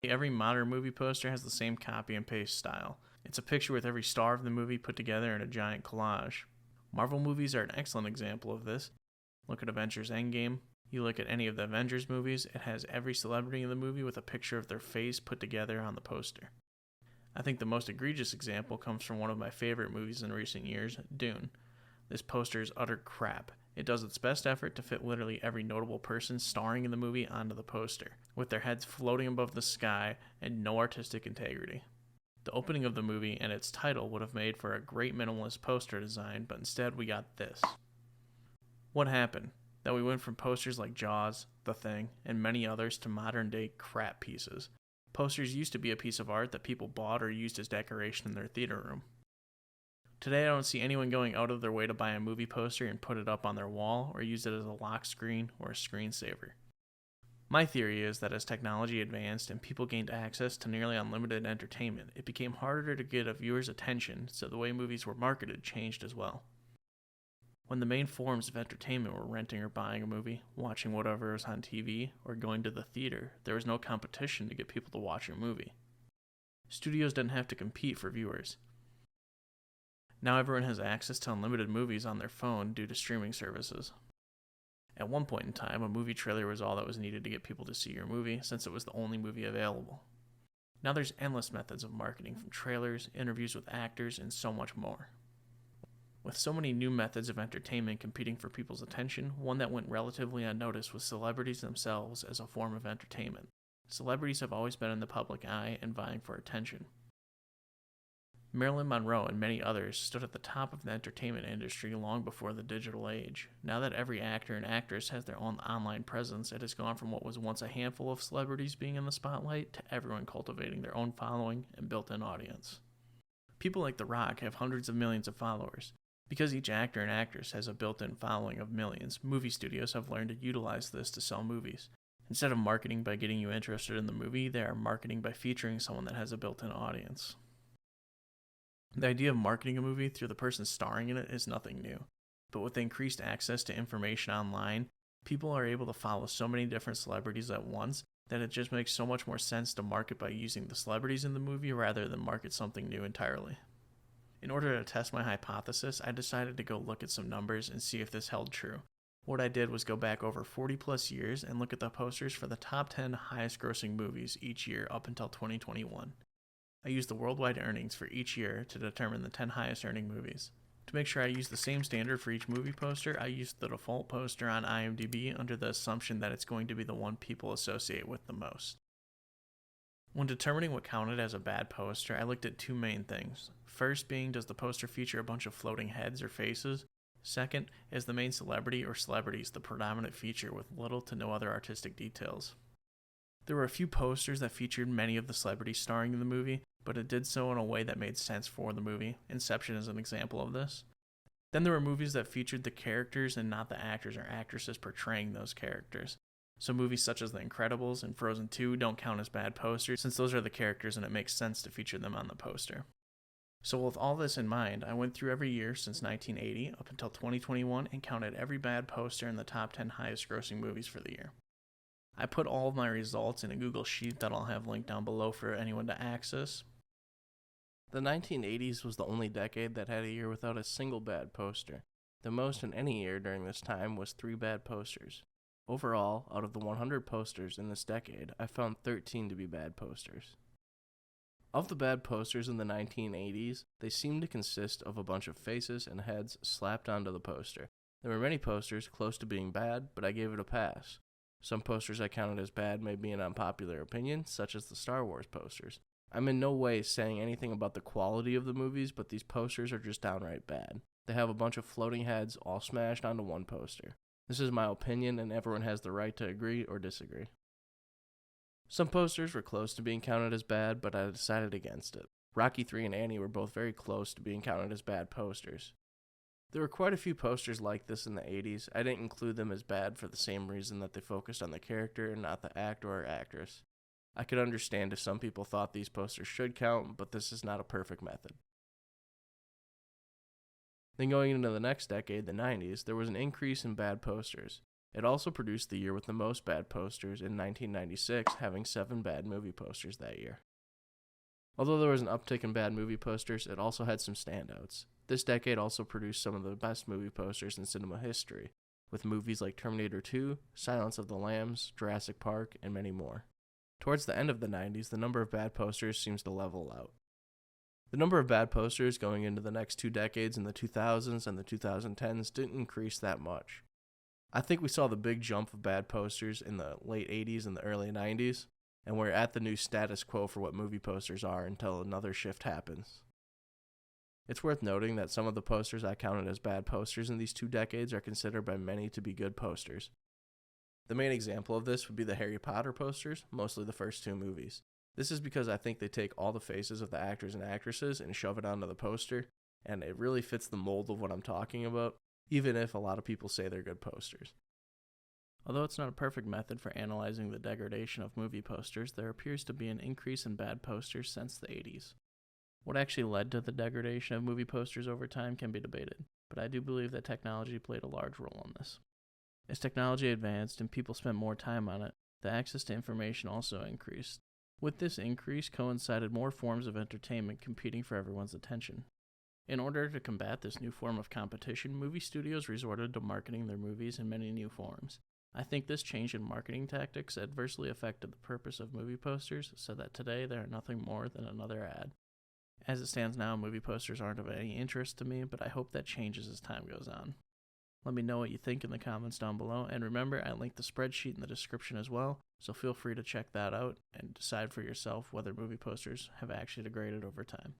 Every modern movie poster has the same copy and paste style. It's a picture with every star of the movie put together in a giant collage. Marvel movies are an excellent example of this. Look at Avengers Endgame. You look at any of the Avengers movies, it has every celebrity in the movie with a picture of their face put together on the poster. I think the most egregious example comes from one of my favorite movies in recent years, Dune. This poster is utter crap. It does its best effort to fit literally every notable person starring in the movie onto the poster, with their heads floating above the sky and no artistic integrity. The opening of the movie and its title would have made for a great minimalist poster design, but instead we got this. What happened? That we went from posters like Jaws, The Thing, and many others to modern day crap pieces. Posters used to be a piece of art that people bought or used as decoration in their theater room. Today I don't see anyone going out of their way to buy a movie poster and put it up on their wall or use it as a lock screen or a screensaver. My theory is that as technology advanced and people gained access to nearly unlimited entertainment, it became harder to get a viewer's attention, so the way movies were marketed changed as well. When the main forms of entertainment were renting or buying a movie, watching whatever was on TV, or going to the theater, there was no competition to get people to watch your movie. Studios didn't have to compete for viewers. Now everyone has access to unlimited movies on their phone due to streaming services. At one point in time, a movie trailer was all that was needed to get people to see your movie, since it was the only movie available. Now there's endless methods of marketing, from trailers, interviews with actors, and so much more. With so many new methods of entertainment competing for people's attention, one that went relatively unnoticed was celebrities themselves as a form of entertainment. Celebrities have always been in the public eye and vying for attention. Marilyn Monroe and many others stood at the top of the entertainment industry long before the digital age. Now that every actor and actress has their own online presence, it has gone from what was once a handful of celebrities being in the spotlight to everyone cultivating their own following and built-in audience. People like The Rock have hundreds of millions of followers. Because each actor and actress has a built-in following of millions, movie studios have learned to utilize this to sell movies. Instead of marketing by getting you interested in the movie, they are marketing by featuring someone that has a built-in audience. The idea of marketing a movie through the person starring in it is nothing new, but with increased access to information online, people are able to follow so many different celebrities at once that it just makes so much more sense to market by using the celebrities in the movie rather than market something new entirely. In order to test my hypothesis, I decided to go look at some numbers and see if this held true. What I did was go back over 40 plus years and look at the posters for the top 10 highest grossing movies each year up until 2021. I used the worldwide earnings for each year to determine the 10 highest earning movies. To make sure I use the same standard for each movie poster, I used the default poster on IMDb under the assumption that it's going to be the one people associate with the most. When determining what counted as a bad poster, I looked at two main things. First being, does the poster feature a bunch of floating heads or faces? Second, is the main celebrity or celebrities the predominant feature with little to no other artistic details? There were a few posters that featured many of the celebrities starring in the movie, but it did so in a way that made sense for the movie. Inception is an example of this. Then there were movies that featured the characters and not the actors or actresses portraying those characters. So movies such as The Incredibles and Frozen 2 don't count as bad posters, since those are the characters and it makes sense to feature them on the poster. So with all this in mind, I went through every year since 1980 up until 2021 and counted every bad poster in the top 10 highest grossing movies for the year. I put all of my results in a Google Sheet that I'll have linked down below for anyone to access. The 1980s was the only decade that had a year without a single bad poster. The most in any year during this time was 3 bad posters. Overall, out of the 100 posters in this decade, I found 13 to be bad posters. Of the bad posters in the 1980s, they seemed to consist of a bunch of faces and heads slapped onto the poster. There were many posters close to being bad, but I gave it a pass. Some posters I counted as bad may be an unpopular opinion, such as the Star Wars posters. I'm in no way saying anything about the quality of the movies, but these posters are just downright bad. They have a bunch of floating heads all smashed onto one poster. This is my opinion, and everyone has the right to agree or disagree. Some posters were close to being counted as bad, but I decided against it. Rocky III and Annie were both very close to being counted as bad posters. There were quite a few posters like this in the 80s. I didn't include them as bad for the same reason that they focused on the character and not the actor or actress. I could understand if some people thought these posters should count, but this is not a perfect method. Then going into the next decade, the 90s, there was an increase in bad posters. It also produced the year with the most bad posters in 1996, having 7 bad movie posters that year. Although there was an uptick in bad movie posters, it also had some standouts. This decade also produced some of the best movie posters in cinema history, with movies like Terminator 2, Silence of the Lambs, Jurassic Park, and many more. Towards the end of the 90s, the number of bad posters seems to level out. The number of bad posters going into the next 2 decades in the 2000s and the 2010s didn't increase that much. I think we saw the big jump of bad posters in the late 80s and the early 90s, and we're at the new status quo for what movie posters are until another shift happens. It's worth noting that some of the posters I counted as bad posters in these 2 decades are considered by many to be good posters. The main example of this would be the Harry Potter posters, mostly the first 2 movies. This is because I think they take all the faces of the actors and actresses and shove it onto the poster, and it really fits the mold of what I'm talking about, even if a lot of people say they're good posters. Although it's not a perfect method for analyzing the degradation of movie posters, there appears to be an increase in bad posters since the 80s. What actually led to the degradation of movie posters over time can be debated, but I do believe that technology played a large role in this. As technology advanced and people spent more time on it, the access to information also increased. With this increase coincided more forms of entertainment competing for everyone's attention. In order to combat this new form of competition, movie studios resorted to marketing their movies in many new forms. I think this change in marketing tactics adversely affected the purpose of movie posters, so that today they are nothing more than another ad. As it stands now, movie posters aren't of any interest to me, but I hope that changes as time goes on. Let me know what you think in the comments down below, and remember, I linked the spreadsheet in the description as well, so feel free to check that out and decide for yourself whether movie posters have actually degraded over time.